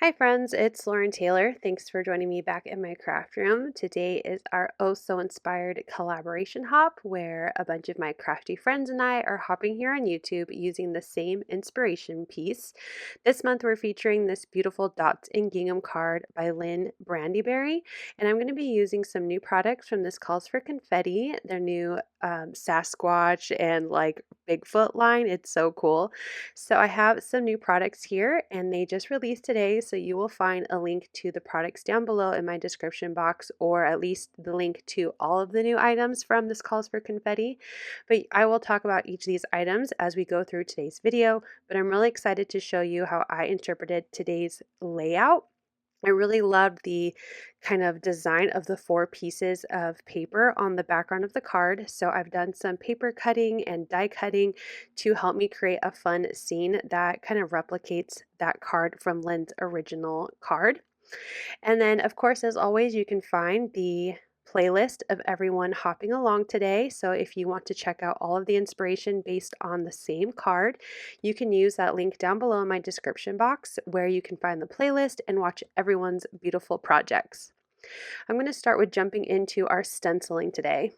Hi friends, it's Lauren Taylor. Thanks for joining me back in my craft room. Today is our oh so inspired collaboration hop where a bunch of my crafty friends and I are hopping here on YouTube using the same inspiration piece. This month we're featuring this beautiful Dots and Gingham card by Lynn Brandyberry, and I'm going to be using some new products from this Calls for Confetti, their new Sasquatch and like Bigfoot line. It's so cool. So I have some new products here and they just released today. So you will find a link to the products down below in my description box, or at least the link to all of the new items from this Calls for Confetti. But I will talk about each of these items as we go through today's video. But I'm really excited to show you how I interpreted today's layout. I really loved the kind of design of the four pieces of paper on the background of the card. So I've done some paper cutting and die cutting to help me create a fun scene that kind of replicates that card from Lynn's original card. And then, of course, as always, you can find the playlist of everyone hopping along today. So if you want to check out all of the inspiration based on the same card, you can use that link down below in my description box where you can find the playlist and watch everyone's beautiful projects. I'm going to start with jumping into our stenciling today.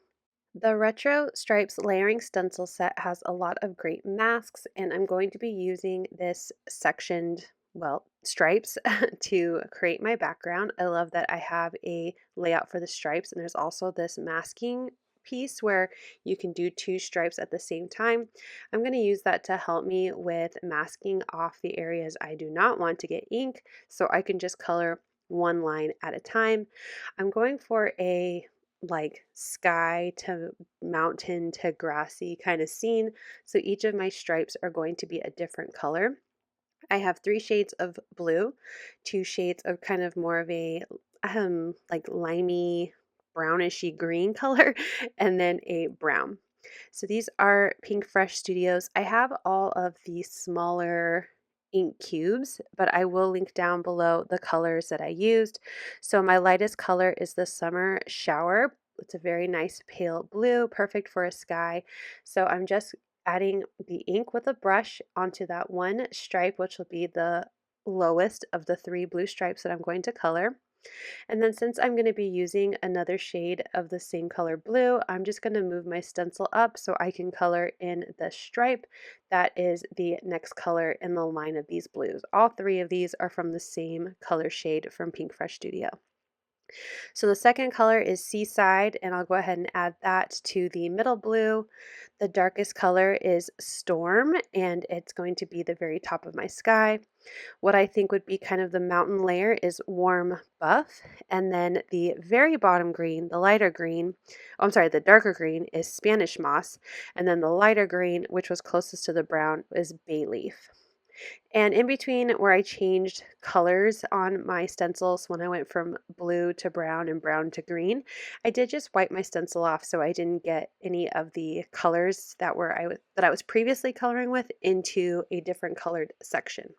The Retro Stripes Layering Stencil set has a lot of great masks, and I'm going to be using this sectioned, well, stripes to create my background. I love that I have a layout for the stripes, and there's also this masking piece where you can do two stripes at the same time. I'm going to use that to help me with masking off the areas I do not want to get ink, so I can just color one line at a time. I'm going for a like sky to mountain to grassy kind of scene. So each of my stripes are going to be a different color. I have 3 shades of blue, 2 shades of kind of more of a like limey brownishy green color, and then a brown. So these are Pinkfresh Studios. I have all of the smaller ink cubes, but I will link down below the colors that I used. So my lightest color is the Summer Shower. It's a very nice pale blue, perfect for a sky. So I'm just adding the ink with a brush onto that one stripe, which will be the lowest of the 3 blue stripes that I'm going to color. And then since I'm going to be using another shade of the same color blue, I'm just going to move my stencil up so I can color in the stripe that is the next color in the line of these blues. All 3 of these are from the same color shade from Pinkfresh Studio. So the second color is Seaside, and I'll go ahead and add that to the middle blue. The darkest color is Storm, and it's going to be the very top of my sky. What I think would be kind of the mountain layer is Warm Buff, and then the very bottom green, the lighter green, oh, I'm sorry, the darker green is Spanish Moss, and then the lighter green, which was closest to the brown, is Bay Leaf. And in between where I changed colors on my stencils, when I went from blue to brown and brown to green, I did just wipe my stencil off so I didn't get any of the colors that I was previously coloring with into a different colored section.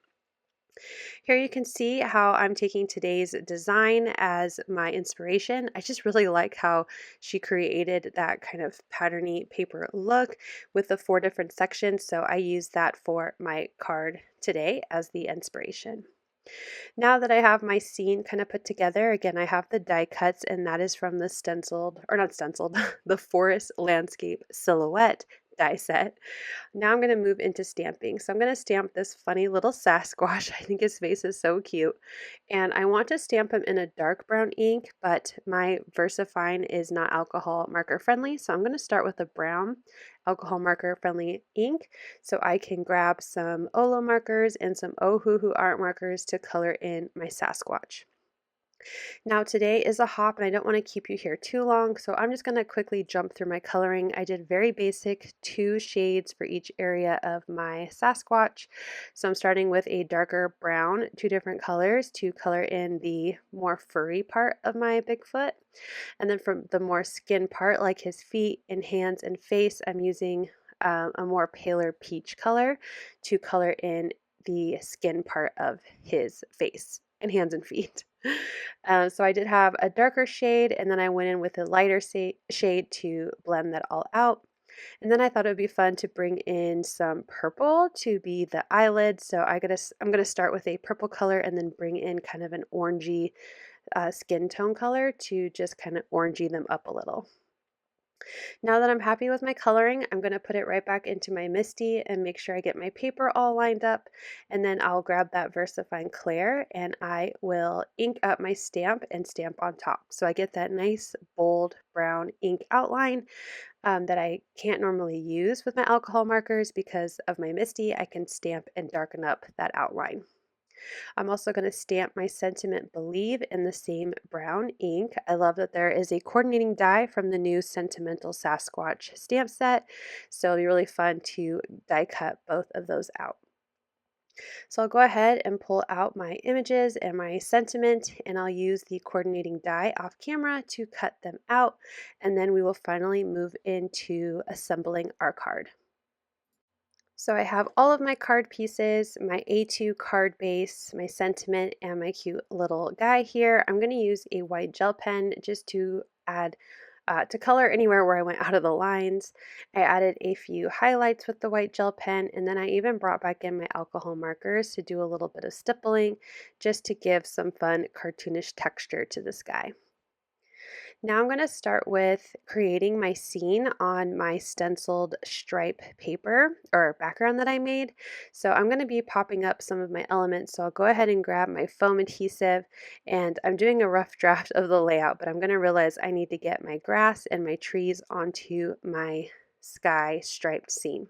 Here you can see how I'm taking today's design as my inspiration. I just really like how she created that kind of patterny paper look with the 4 different sections. So I used that for my card today as the inspiration. Now that I have my scene kind of put together, again, I have the die cuts, and that is from the stenciled, or not stenciled, the Forest Landscape Silhouette die set. Now I'm going to move into stamping. So I'm going to stamp this funny little Sasquatch. I think his face is so cute. And I want to stamp him in a dark brown ink, but my VersaFine is not alcohol marker friendly. So I'm going to start with a brown alcohol marker friendly ink so I can grab some Olo markers and some Ohuhu art markers to color in my Sasquatch. Now today is a hop and I don't want to keep you here too long, so I'm just going to quickly jump through my coloring. I did very basic 2 shades for each area of my Sasquatch. So I'm starting with a darker brown, 2 different colors to color in the more furry part of my Bigfoot. And then from the more skin part, like his feet and hands and face, I'm using a more paler peach color to color in the skin part of his face and hands and feet. So I did have a darker shade, and then I went in with a lighter shade to blend that all out. And then I thought it would be fun to bring in some purple to be the eyelids. So I'm gonna start with a purple color and then bring in kind of an orangey skin tone color to just kind of orangey them up a little. Now that I'm happy with my coloring, I'm going to put it right back into my Misty and make sure I get my paper all lined up. And then I'll grab that VersaFine Clair and I will ink up my stamp and stamp on top. So I get that nice bold brown ink outline that I can't normally use with my alcohol markers because of my Misty. I can stamp and darken up that outline. I'm also going to stamp my Sentiment Believe in the same brown ink. I love that there is a coordinating die from the new Sentimental Sasquatch stamp set, so it'll be really fun to die cut both of those out. So I'll go ahead and pull out my images and my sentiment, and I'll use the coordinating die off camera to cut them out, and then we will finally move into assembling our card. So I have all of my card pieces, my A2 card base, my sentiment, and my cute little guy here. I'm going to use a white gel pen just to add to color anywhere where I went out of the lines. I added a few highlights with the white gel pen, and then I even brought back in my alcohol markers to do a little bit of stippling just to give some fun cartoonish texture to this guy. Now I'm going to start with creating my scene on my stenciled stripe paper or background that I made. So I'm going to be popping up some of my elements. So I'll go ahead and grab my foam adhesive, and I'm doing a rough draft of the layout, but I'm going to realize I need to get my grass and my trees onto my sky striped scene.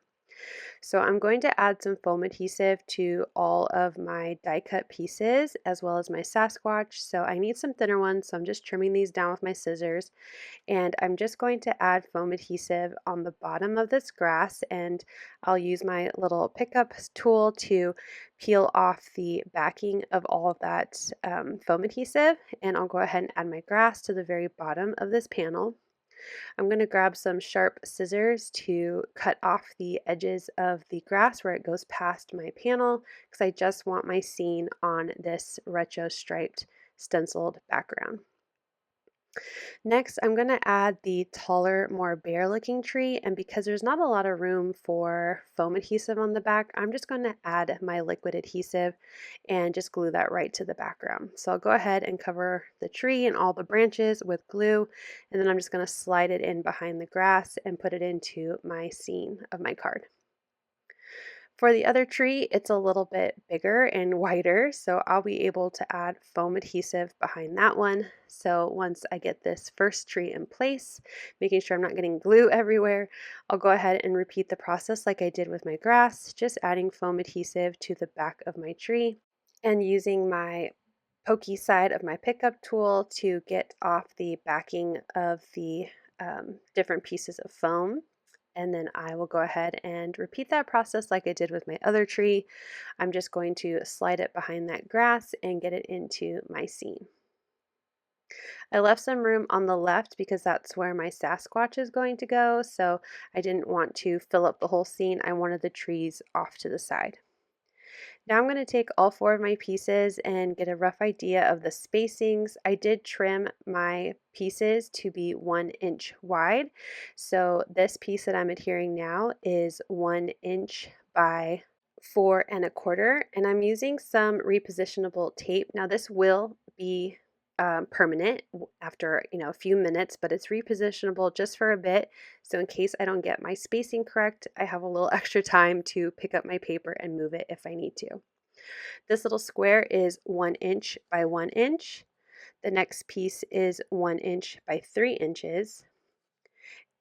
So I'm going to add some foam adhesive to all of my die cut pieces as well as my Sasquatch. So I need some thinner ones, so I'm just trimming these down with my scissors. And I'm just going to add foam adhesive on the bottom of this grass, and I'll use my little pickup tool to peel off the backing of all of that foam adhesive. And I'll go ahead and add my grass to the very bottom of this panel. I'm going to grab some sharp scissors to cut off the edges of the grass where it goes past my panel because I just want my scene on this retro striped stenciled background. Next, I'm going to add the taller, more bare looking tree, and because there's not a lot of room for foam adhesive on the back, I'm just going to add my liquid adhesive and just glue that right to the background. So I'll go ahead and cover the tree and all the branches with glue, and then I'm just going to slide it in behind the grass and put it into my scene of my card. For the other tree, it's a little bit bigger and wider, so I'll be able to add foam adhesive behind that one. So once I get this first tree in place, making sure I'm not getting glue everywhere, I'll go ahead and repeat the process like I did with my grass, just adding foam adhesive to the back of my tree and using my pokey side of my pickup tool to get off the backing of the different pieces of foam. And then I will go ahead and repeat that process like I did with my other tree. I'm just going to slide it behind that grass and get it into my scene. I left some room on the left because that's where my Sasquatch is going to go, so I didn't want to fill up the whole scene. I wanted the trees off to the side. Now I'm going to take all four of my pieces and get a rough idea of the spacings. I did trim my pieces to be 1 inch wide. So this piece that I'm adhering now is 1 inch by 4¼ and I'm using some repositionable tape. Now this will be permanent after a few minutes, but it's repositionable just for a bit, so in case I don't get my spacing correct, I have a little extra time to pick up my paper and move it if I need to. This little square is 1 inch by 1 inch. The next piece is 1 inch by 3 inches.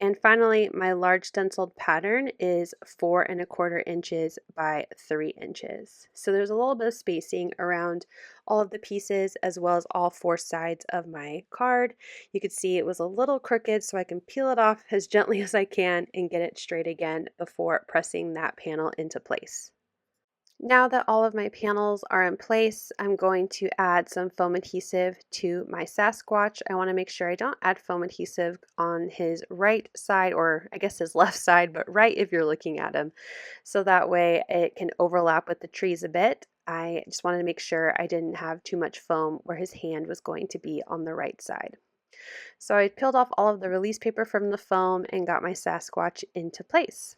And finally, my large stenciled pattern is 4¼ inches by 3 inches. So there's a little bit of spacing around all of the pieces as well as all four sides of my card. You could see it was a little crooked, so I can peel it off as gently as I can and get it straight again before pressing that panel into place. Now that all of my panels are in place, I'm going to add some foam adhesive to my Sasquatch. I want to make sure I don't add foam adhesive on his right side, or I guess his left side, but right if you're looking at him. So that way it can overlap with the trees a bit. I just wanted to make sure I didn't have too much foam where his hand was going to be on the right side. So I peeled off all of the release paper from the foam and got my Sasquatch into place.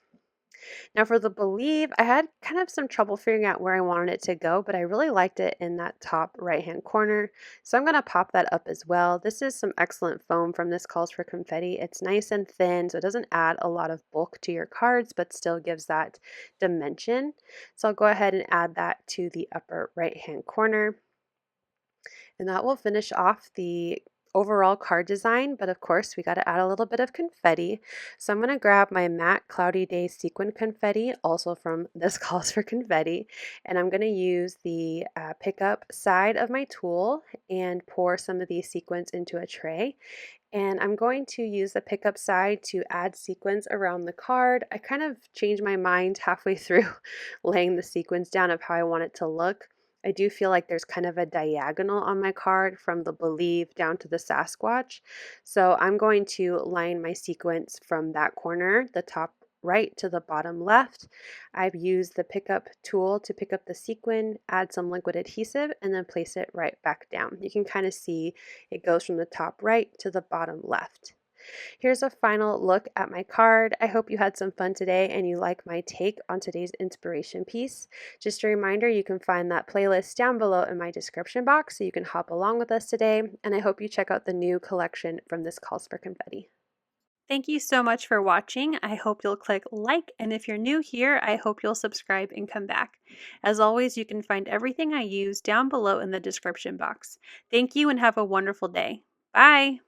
Now for the Believe, I had kind of some trouble figuring out where I wanted it to go, but I really liked it in that top right-hand corner. So I'm going to pop that up as well. This is some excellent foam from This Calls for Confetti. It's nice and thin, so it doesn't add a lot of bulk to your cards, but still gives that dimension. So I'll go ahead and add that to the upper right-hand corner. And that will finish off the overall card design, but of course we got to add a little bit of confetti. So I'm going to grab my matte Cloudy Day sequin confetti, also from This Calls for Confetti, and I'm going to use the pickup side of my tool and pour some of these sequins into a tray. And I'm going to use the pickup side to add sequins around the card. I kind of changed my mind halfway through laying the sequins down of how I want it to look. I do feel like there's kind of a diagonal on my card from the Believe down to the Sasquatch. So I'm going to line my sequence from that corner, the top right to the bottom left. I've used the pickup tool to pick up the sequin, add some liquid adhesive, and then place it right back down. You can kind of see it goes from the top right to the bottom left. Here's a final look at my card. I hope you had some fun today and you like my take on today's inspiration piece. Just a reminder, you can find that playlist down below in my description box so you can hop along with us today, and I hope you check out the new collection from This Calls for Confetti. Thank you so much for watching. I hope you'll click like, and if you're new here, I hope you'll subscribe and come back. As always, you can find everything I use down below in the description box. Thank you and have a wonderful day. Bye!